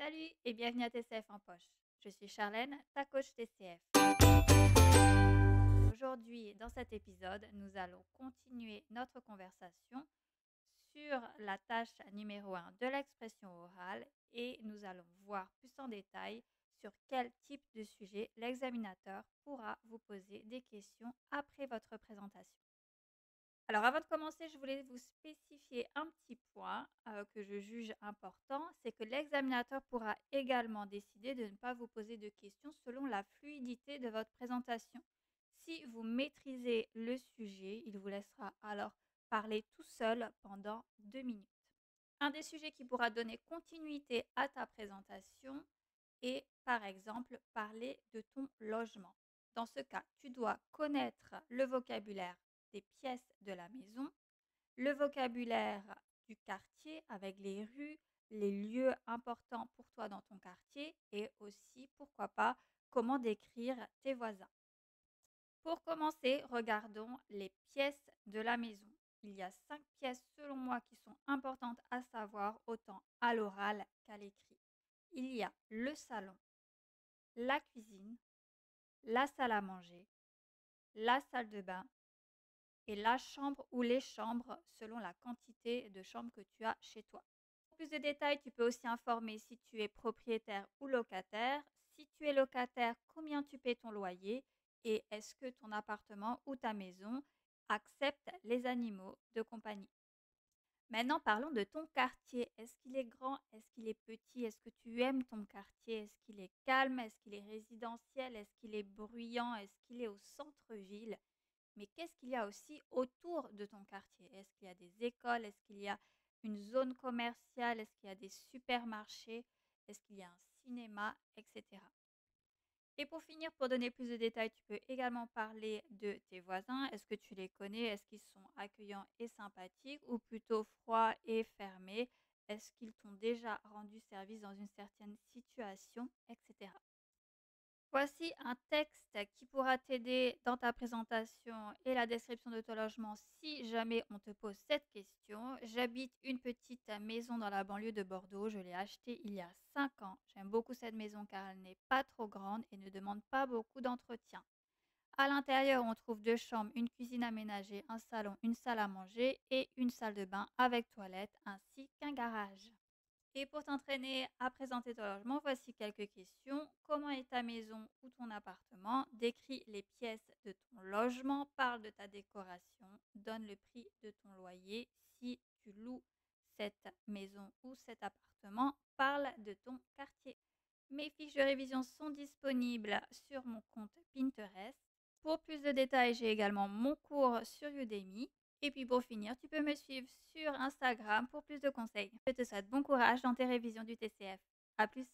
Salut et bienvenue à TCF en poche. Je suis Charlène, ta coach TCF. Aujourd'hui, dans cet épisode, nous allons continuer notre conversation sur la tâche numéro 1 de l'expression orale et nous allons voir plus en détail sur quel type de sujet l'examinateur pourra vous poser des questions après votre présentation. Alors avant de commencer, je voulais vous spécifier un petit point que je juge important, c'est que l'examinateur pourra également décider de ne pas vous poser de questions selon la fluidité de votre présentation. Si vous maîtrisez le sujet, il vous laissera alors parler tout seul pendant 2 minutes. Un des sujets qui pourra donner continuité à ta présentation est par exemple parler de ton logement. Dans ce cas, tu dois connaître le vocabulaire des pièces de la maison, le vocabulaire du quartier avec les rues, les lieux importants pour toi dans ton quartier et aussi, pourquoi pas, comment décrire tes voisins. Pour commencer, regardons les pièces de la maison. Il y a 5 pièces selon moi qui sont importantes à savoir autant à l'oral qu'à l'écrit. Il y a le salon, la cuisine, la salle à manger, la salle de bain et la chambre ou les chambres selon la quantité de chambres que tu as chez toi. Pour plus de détails, tu peux aussi informer si tu es propriétaire ou locataire. Si tu es locataire, combien tu paies ton loyer et est-ce que ton appartement ou ta maison accepte les animaux de compagnie. Maintenant, parlons de ton quartier. Est-ce qu'il est grand? Est-ce qu'il est petit? Est-ce que tu aimes ton quartier? Est-ce qu'il est calme? Est-ce qu'il est résidentiel? Est-ce qu'il est bruyant? Est-ce qu'il est au centre-ville? Mais qu'est-ce qu'il y a aussi autour de ton quartier? Est-ce qu'il y a des écoles? Est-ce qu'il y a une zone commerciale? Est-ce qu'il y a des supermarchés? Est-ce qu'il y a un cinéma, etc. Et pour finir, pour donner plus de détails, tu peux également parler de tes voisins. Est-ce que tu les connais? Est-ce qu'ils sont accueillants et sympathiques ou plutôt froids et fermés? Est-ce qu'ils t'ont déjà rendu service dans une certaine situation, etc. Voici un texte qui pourra t'aider dans ta présentation et la description de ton logement si jamais on te pose cette question. J'habite une petite maison dans la banlieue de Bordeaux. Je l'ai achetée il y a 5 ans. J'aime beaucoup cette maison car elle n'est pas trop grande et ne demande pas beaucoup d'entretien. À l'intérieur, on trouve 2 chambres, une cuisine aménagée, un salon, une salle à manger et une salle de bain avec toilette ainsi qu'un garage. Et pour t'entraîner à présenter ton logement, voici quelques questions. Comment est ta maison ou ton appartement? Décris les pièces de ton logement, parle de ta décoration, donne le prix de ton loyer. Si tu loues cette maison ou cet appartement, parle de ton quartier. Mes fiches de révision sont disponibles sur mon compte Pinterest. Pour plus de détails, j'ai également mon cours sur Udemy. Et puis pour finir, tu peux me suivre sur Instagram pour plus de conseils. Je te souhaite bon courage dans tes révisions du TCF. À plus!